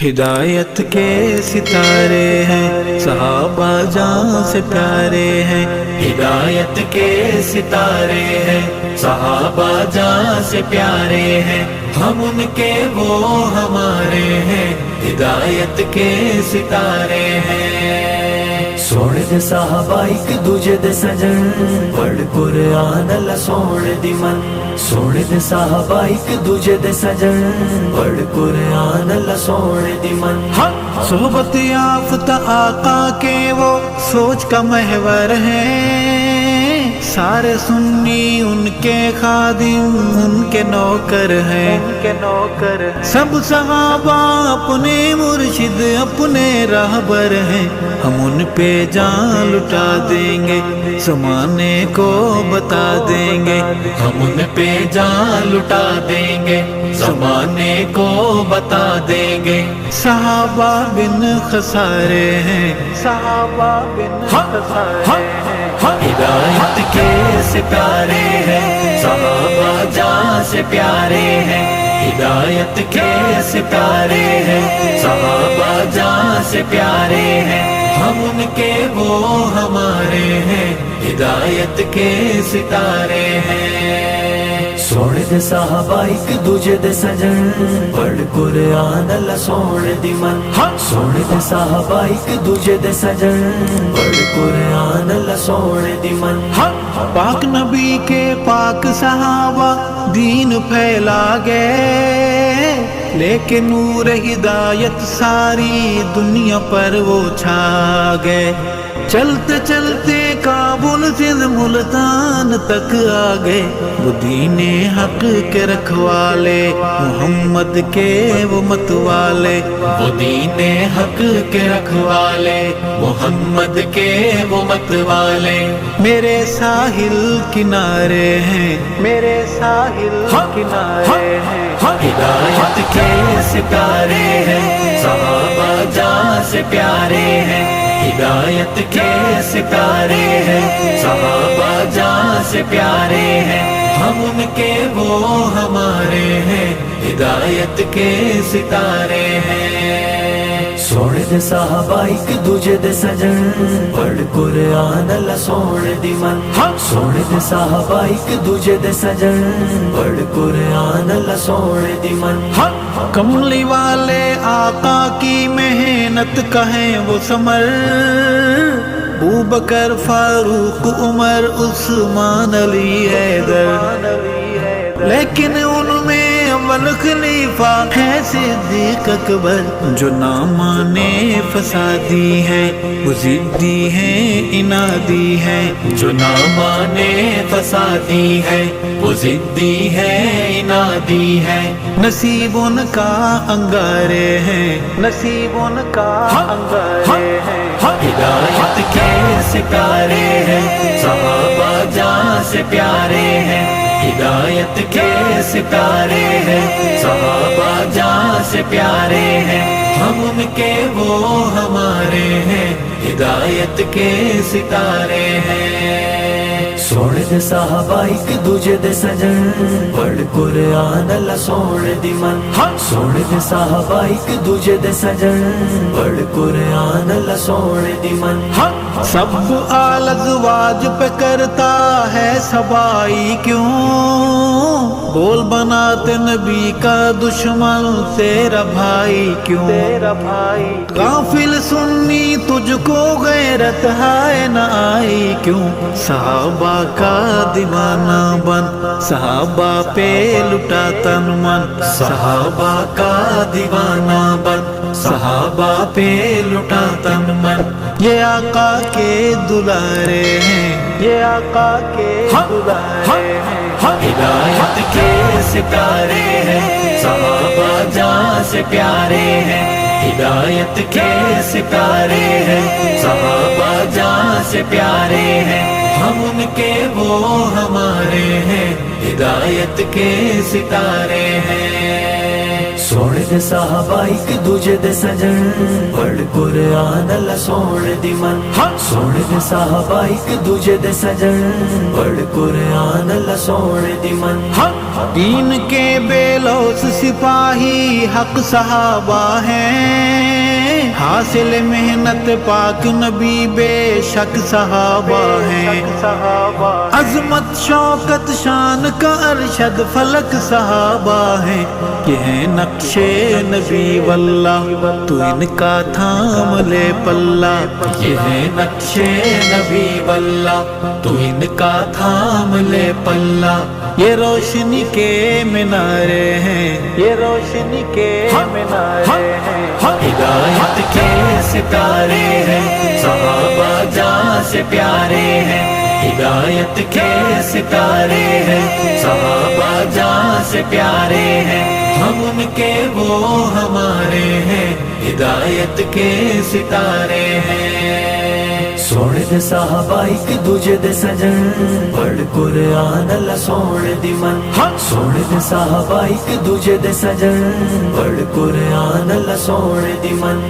ہدایت کے ستارے ہیں صحابہ جان سے پیارے ہیں، ہدایت کے ستارے ہیں صحابہ جان سے پیارے ہیں، ہم ان کے وہ ہمارے ہیں، ہدایت کے ستارے ہیں۔ سونے دے صحابہ ایک دوجے دے سجن، پڑھ قرآن اللہ سونے دی من، سونے دے صحابہ ایک دوجے دے سجن، پڑھ قرآن اللہ سونے دی من۔ صحبت یافتہ آقا کے وہ سوچ کا محور ہیں، سارے سنی ان کے خادم ان کے نوکر ہیں، سب صحابہ اپنے مرشد اپنے راہبر ہیں، ہم ان پہ جان لٹا دیں گے زمانے کو بتا دیں گے، ہم ان پہ جان لٹا دیں گے زمانے کو بتا دیں گے۔ صحابہ بن خسارے ہیں، صحابہ بن خسارے ہیں، ہدایت کے سے پیارے ہیں، صحابہ جان سے پیارے ہیں، ہدایت کے سے پیارے ہیں، صحابہ جان سے پیارے ہیں، ہم ان کے وہ ہمارے ہیں، ہدایت کے ستارے ہیں۔ سونے دے صحابہ ایک دوجے دے سجن، پڑھ قرآن اللہ سونے دی من، سونے دے صحابہ ایک دوجے دے سجن، پڑھ قرآن اللہ سونے دی من۔ پاک نبی کے پاک صحابہ دین پھیلا گئے، لیکن نور ہدایت ساری دنیا پر وہ چھا گئے، چلتے چلتے کابل سے ملتان تک آ گئے، وہ دین حق کے رکھوالے محمد کے وہ مت والے، وہ دین حق کے رکھوالے محمد کے وہ مت والے، میرے ساحل کنارے ہیں، میرے ساحل کنارے ہیں، ہدایت کے ستارے ہیں، صحابہ جان سے پیارے ہیں، ہدایت کے ستارے ہیں، صحابہ جان سے پیارے ہیں، ہم ان کے وہ ہمارے ہیں، ہدایت کے ستارے ہیں۔ سونے دے صحابہ ایک دوجے دے سجن، پڑھ قرآن اللہ سونے دی من، سونے دے صحابہ ایک دوجے دے سجن، پڑھ قرآن اللہ سونے دی من۔ کملی والے آقا کی محنت کا ہے وہ ثمر، ابوبکر فاروق عمر عثمان علی حیدر، لیکن ان میں اول خلیفہ ہے صدیق اکبر، جو نہ مانے فسادی ہے وہ ضدی ہے انادی ہے، جو نہ مانے فسادی ہے وہ ضدی ہے انادی ہے، نصیب ان کا انگارے ہیں، نصیب ان کا انگارے ہیں، ہدایت کے ستارے ہیں، صحابہ جان سے پیارے ہیں، ہدایت کے ستارے ہیں، صحابہ جان سے پیارے ہیں، ہم ان کے وہ ہمارے ہیں، ہدایت کے ستارے ہیں۔ سونے دے صحابہ ایک دوجے دے سجن، پڑھ قرآن اللہ سونے دی من، سونے دے صحابہ ایک دوجے دے سجن، پڑھ قرآن اللہ سونے دی من۔ سب آل ازواج پہ کرتا ہے سبائی کیوں، بول بناتے نبی کا دشمن تیرا بھائی کیوں، غافل سنی تجھ کو غیرت ہے نہ آئی کیوں، صحابہ کا دیوانہ بن صحابہ پہ لٹا تن من، صحابہ کا دیوانہ بن صحابہ پہ لٹا تن من، یہ آقا کے دلارے ہیں، یہ آقا کے دلارے ہیں، ہدایت کے ستارے ہیں، صحابہ جان سے پیارے ہیں، ہدایت کے ستارے ہیں، صحابہ جان سے پیارے ہیں، ہم ان کے وہ ہمارے ہیں، ہدایت کے ستارے ہیں۔ سونے دے صحابہ ایک دوجے دے سجن پڑھ قرآن اللہ سونے دی من سونے دے صحابہ ایک دوجے دے سجن پڑھ قرآن اللہ سونے دی من دین کے بے لوث سپاہی حق صحابہ ہیں حاصل محنت پاک نبی بے شک صحابہ ہیں عظمت شوکت شان کا ارشد فلک صحابہ ہیں کہ ہیں نقش نبی واللہ تو ان کا تھام لے پلہ یہ ہے نقش نبی واللہ تو ان کا تھام لے پلہ یہ روشنی کے مینارے ہیں یہ روشنی کے مینارے ہیں ہدایت کے ستارے ہیں صحابہ جاں سے پیارے ہیں ہدایت کے ستارے ہیں صحابہ جاں سے پیارے ہیں ہم ان کے وہ ہمارے ہیں ہدایت کے ستارے ہیں سونے دے صحابہ ایک دوجے دے سجن پڑھ قرآن اللہ سونے دی من سونے دے صحابہ ایک دوجے دے سجن پڑھ قرآن اللہ سونے دی من